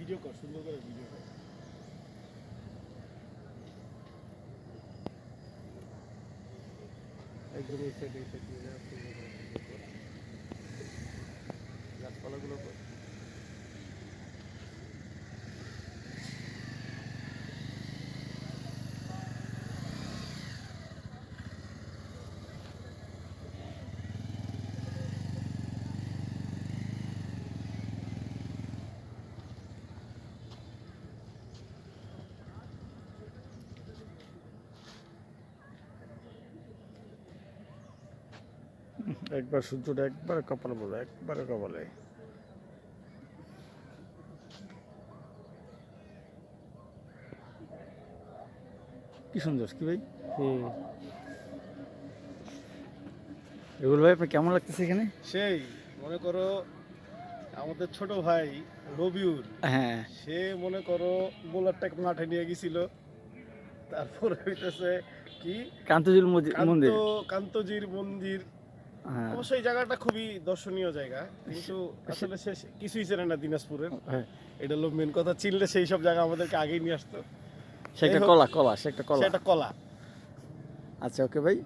Video কর, সুন্দর করে ভিডিও কর। একদম এই সাইডে নিয়ে যা, সুন্দর করে ভিডিও কর। গাছপালাগুলো কর। একবার সূর্যটা একবার কপালে বলে, একবারে কপালে। কি সুন্দর কি ভাই। এগুলো ভাই আপনার কেমন লাগতেছে এখানে? সেই মনে করো আমাদের ছোট ভাই রবিউল, হ্যাঁ, সে মনে করো বোলারটা মাঠে নিয়ে গেছিল। তারপরে হইতেছে কি কান্তজির মন্দির, কান্তজির মন্দির। অবশ্যই এই জায়গাটা খুবই দর্শনীয় জায়গা, কিন্তু আসলে সে কিছুই চেনে না দিনাজপুরের। এটা হলো মেন কথা, চিনলে সেই সব জায়গা আমাদেরকে আগেই নিয়ে আসতো। সে একটা কলা, সে একটা কলা। আচ্ছা ওকে ভাই।